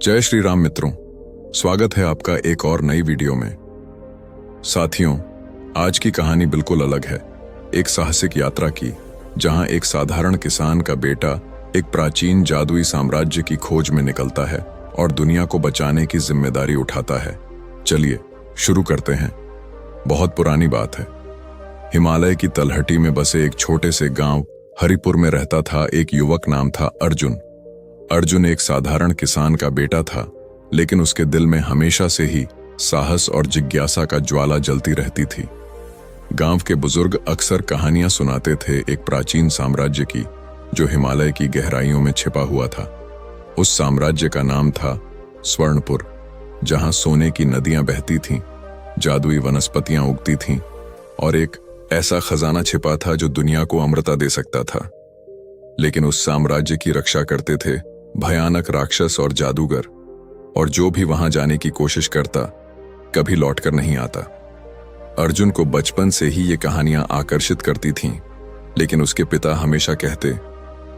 जय श्री राम मित्रों, स्वागत है आपका एक और नई वीडियो में। साथियों, आज की कहानी बिल्कुल अलग है। एक साहसिक यात्रा की, जहां एक साधारण किसान का बेटा एक प्राचीन जादुई साम्राज्य की खोज में निकलता है और दुनिया को बचाने की जिम्मेदारी उठाता है। चलिए शुरू करते हैं। बहुत पुरानी बात है। हिमालय की तलहटी में बसे एक छोटे से गांव हरिपुर में रहता था एक युवक, नाम था अर्जुन। अर्जुन एक साधारण किसान का बेटा था, लेकिन उसके दिल में हमेशा से ही साहस और जिज्ञासा का ज्वाला जलती रहती थी। गांव के बुजुर्ग अक्सर कहानियां सुनाते थे एक प्राचीन साम्राज्य की, जो हिमालय की गहराइयों में छिपा हुआ था। उस साम्राज्य का नाम था स्वर्णपुर, जहां सोने की नदियां बहती थीं, जादुई वनस्पतियां उगती थीं और एक ऐसा खजाना छिपा था जो दुनिया को अमृता दे सकता था। लेकिन उस साम्राज्य की रक्षा करते थे भयानक राक्षस और जादूगर, और जो भी वहां जाने की कोशिश करता कभी लौटकर नहीं आता। अर्जुन को बचपन से ही ये कहानियां आकर्षित करती थीं, लेकिन उसके पिता हमेशा कहते,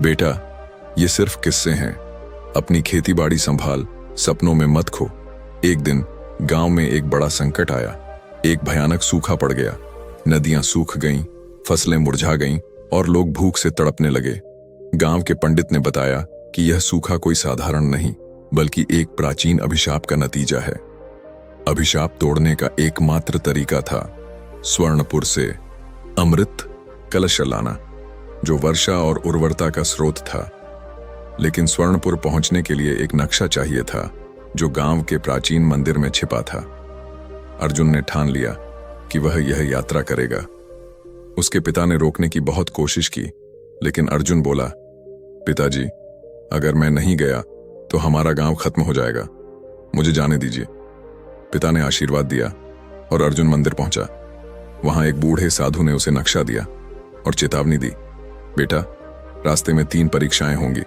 बेटा ये सिर्फ किस्से हैं, अपनी खेतीबाड़ी संभाल, सपनों में मत खो। एक दिन गांव में एक बड़ा संकट आया। एक भयानक सूखा पड़ गया। नदियां सूख गईं, फसलें मुरझा गईं और लोग भूख से तड़पने लगे। गांव के पंडित ने बताया कि यह सूखा कोई साधारण नहीं, बल्कि एक प्राचीन अभिशाप का नतीजा है। अभिशाप तोड़ने का एकमात्र तरीका था स्वर्णपुर से अमृत कलश लाना, जो वर्षा और उर्वरता का स्रोत था। लेकिन स्वर्णपुर पहुंचने के लिए एक नक्शा चाहिए था, जो गांव के प्राचीन मंदिर में छिपा था। अर्जुन ने ठान लिया कि वह यह यात्रा करेगा। उसके पिता ने रोकने की बहुत कोशिश की, लेकिन अर्जुन बोला, पिताजी, अगर मैं नहीं गया तो हमारा गांव खत्म हो जाएगा, मुझे जाने दीजिए। पिता ने आशीर्वाद दिया और अर्जुन मंदिर पहुंचा। वहां एक बूढ़े साधु ने उसे नक्शा दिया और चेतावनी दी, बेटा रास्ते में 3 परीक्षाएं होंगी,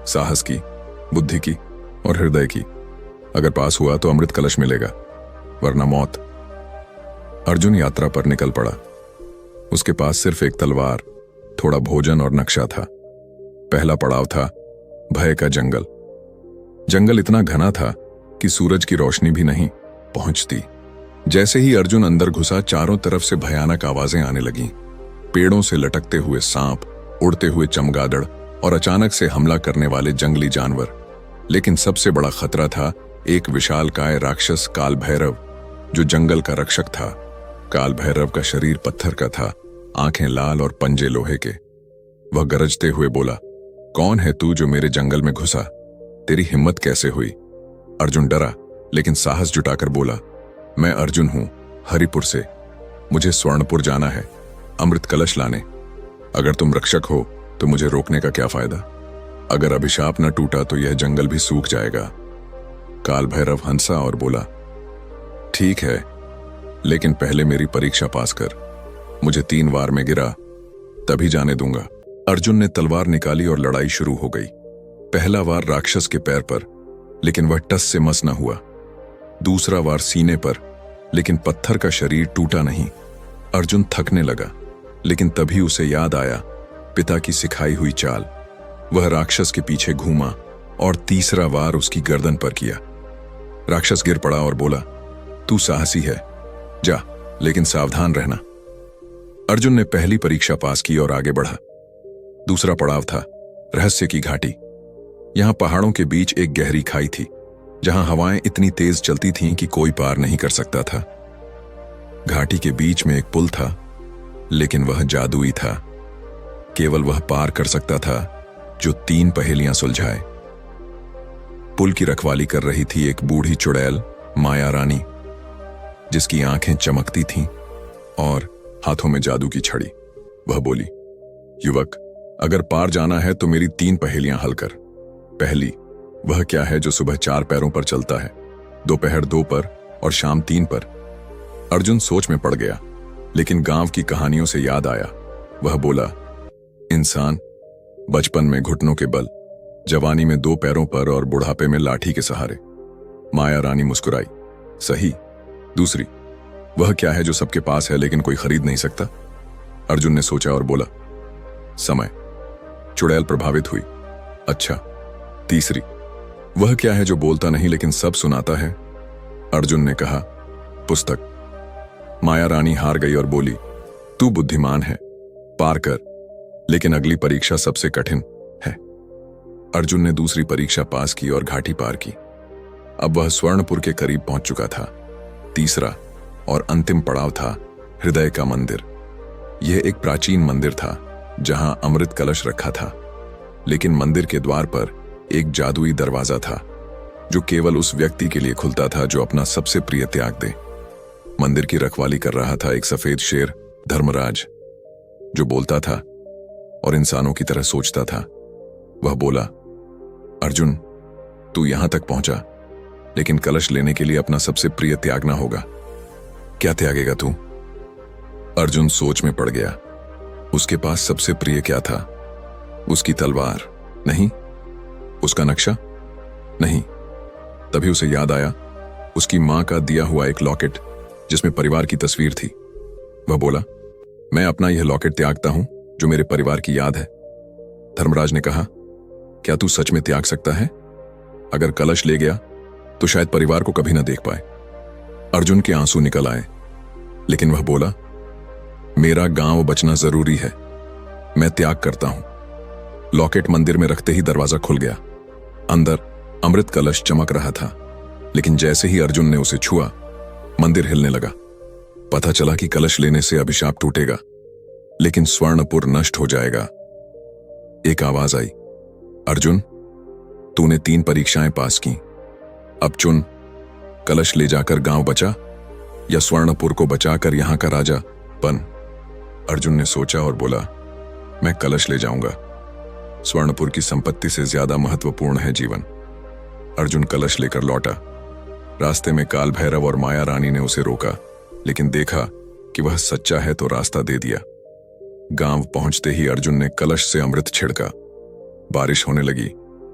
साहस की, बुद्धि की और हृदय की। अगर पास हुआ तो अमृत कलश मिलेगा, वरना मौत। अर्जुन यात्रा पर निकल पड़ा। उसके पास सिर्फ एक तलवार, थोड़ा भोजन और नक्शा था। पहला पड़ाव था भय का जंगल। जंगल इतना घना था कि सूरज की रोशनी भी नहीं पहुंचती। जैसे ही अर्जुन अंदर घुसा, चारों तरफ से भयानक आवाजें आने लगीं। पेड़ों से लटकते हुए सांप, उड़ते हुए चमगादड़ और अचानक से हमला करने वाले जंगली जानवर। लेकिन सबसे बड़ा खतरा था एक विशालकाय राक्षस काल भैरव, जो जंगल का रक्षक था। काल भैरव का शरीर पत्थर का था, आंखें लाल और पंजे लोहे के। वह गरजते हुए बोला, कौन है तू जो मेरे जंगल में घुसा? तेरी हिम्मत कैसे हुई? अर्जुन डरा, लेकिन साहस जुटाकर बोला, मैं अर्जुन हूं, हरिपुर से। मुझे स्वर्णपुर जाना है, अमृत कलश लाने। अगर तुम रक्षक हो तो मुझे रोकने का क्या फायदा? अगर अभिशाप न टूटा तो यह जंगल भी सूख जाएगा। काल भैरव हंसा और बोला, ठीक है, लेकिन पहले मेरी परीक्षा पास कर। मुझे 3 वार में गिरा तभी जाने दूंगा। अर्जुन ने तलवार निकाली और लड़ाई शुरू हो गई। पहला वार राक्षस के पैर पर, लेकिन वह टस से मस न हुआ। दूसरा वार सीने पर, लेकिन पत्थर का शरीर टूटा नहीं। अर्जुन थकने लगा, लेकिन तभी उसे याद आया पिता की सिखाई हुई चाल। वह राक्षस के पीछे घूमा और तीसरा वार उसकी गर्दन पर किया। राक्षस गिर पड़ा और बोला, तू साहसी है, जा, लेकिन सावधान रहना। अर्जुन ने पहली परीक्षा पास की और आगे बढ़ा। दूसरा पड़ाव था रहस्य की घाटी। यहां पहाड़ों के बीच एक गहरी खाई थी, जहां हवाएं इतनी तेज चलती थीं कि कोई पार नहीं कर सकता था। घाटी के बीच में एक पुल था, लेकिन वह जादुई था। केवल वह पार कर सकता था जो 3 पहेलियां सुलझाए। पुल की रखवाली कर रही थी एक बूढ़ी चुड़ैल, माया रानी, जिसकी आंखें चमकती थीं और हाथों में जादू की छड़ी। वह बोली, युवक, अगर पार जाना है तो मेरी 3 पहेलियां हल कर। पहली, वह क्या है जो सुबह 4 पैरों पर चलता है, दोपहर 2 पर और शाम 3 पर? अर्जुन सोच में पड़ गया, लेकिन गांव की कहानियों से याद आया। वह बोला, इंसान बचपन में घुटनों के बल, जवानी में 2 पैरों पर और बुढ़ापे में लाठी के सहारे। माया रानी मुस्कुराई, सही। दूसरी, वह क्या है जो सबके पास है लेकिन कोई खरीद नहीं सकता? अर्जुन ने सोचा और बोला, समय। चुड़ैल प्रभावित हुई, अच्छा। तीसरी, वह क्या है जो बोलता नहीं लेकिन सब सुनाता है? अर्जुन ने कहा, पुस्तक। माया रानी हार गई और बोली, तू बुद्धिमान है, पार कर, लेकिन अगली परीक्षा सबसे कठिन है। अर्जुन ने दूसरी परीक्षा पास की और घाटी पार की। अब वह स्वर्णपुर के करीब पहुंच चुका था। तीसरा और अंतिम पड़ाव था हृदय का मंदिर। यह एक प्राचीन मंदिर था जहां अमृत कलश रखा था, लेकिन मंदिर के द्वार पर एक जादुई दरवाजा था जो केवल उस व्यक्ति के लिए खुलता था जो अपना सबसे प्रिय त्याग दे। मंदिर की रखवाली कर रहा था एक सफेद शेर, धर्मराज, जो बोलता था और इंसानों की तरह सोचता था। वह बोला, अर्जुन, तू यहां तक पहुंचा, लेकिन कलश लेने के लिए अपना सबसे प्रिय त्यागना होगा। क्या त्यागेगा तू? अर्जुन सोच में पड़ गया। उसके पास सबसे प्रिय क्या था? उसकी तलवार नहीं, उसका नक्शा नहीं। तभी उसे याद आया उसकी मां का दिया हुआ एक लॉकेट जिसमें परिवार की तस्वीर थी। वह बोला, मैं अपना यह लॉकेट त्यागता हूं जो मेरे परिवार की याद है। धर्मराज ने कहा, क्या तू सच में त्याग सकता है? अगर कलश ले गया तो शायद परिवार को कभी ना देख पाए। अर्जुन के आंसू निकल आए, लेकिन वह बोला, मेरा गांव बचना जरूरी है, मैं त्याग करता हूं। लॉकेट मंदिर में रखते ही दरवाजा खुल गया। अंदर अमृत कलश चमक रहा था, लेकिन जैसे ही अर्जुन ने उसे छुआ, मंदिर हिलने लगा। पता चला कि कलश लेने से अभिशाप टूटेगा, लेकिन स्वर्णपुर नष्ट हो जाएगा। एक आवाज आई, अर्जुन, तूने 3 परीक्षाएं पास की, अब चुन, कलश ले जाकर गांव बचा या स्वर्णपुर को बचाकर यहां का राजा बन। अर्जुन ने सोचा और बोला, मैं कलश ले जाऊंगा। स्वर्णपुर की संपत्ति से ज्यादा महत्वपूर्ण है जीवन। अर्जुन कलश लेकर लौटा। रास्ते में काल भैरव और माया रानी ने उसे रोका, लेकिन देखा कि वह सच्चा है तो रास्ता दे दिया। गांव पहुंचते ही अर्जुन ने कलश से अमृत छिड़का। बारिश होने लगी,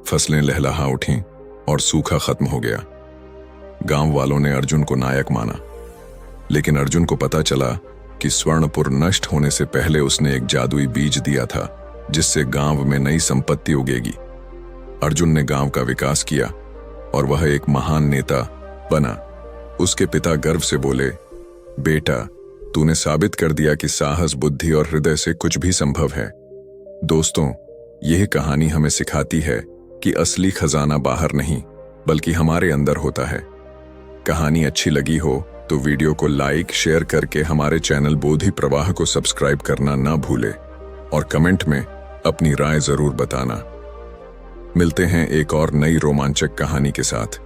फसलें लहलहा उठीं और सूखा खत्म हो गया। गांव वालों ने अर्जुन को नायक माना, लेकिन अर्जुन को पता चला कि स्वर्णपुर नष्ट होने से पहले उसने एक जादुई बीज दिया था जिससे गांव में नई संपत्ति उगेगी। अर्जुन ने गांव का विकास किया और वह एक महान नेता बना। उसके पिता गर्व से बोले, बेटा, तूने साबित कर दिया कि साहस, बुद्धि और हृदय से कुछ भी संभव है। दोस्तों, यह कहानी हमें सिखाती है कि असली खजाना बाहर नहीं बल्कि हमारे अंदर होता है। कहानी अच्छी लगी हो तो वीडियो को लाइक, शेयर करके हमारे चैनल बोधि प्रवाह को सब्सक्राइब करना ना भूले और कमेंट में अपनी राय जरूर बताना। मिलते हैं एक और नई रोमांचक कहानी के साथ।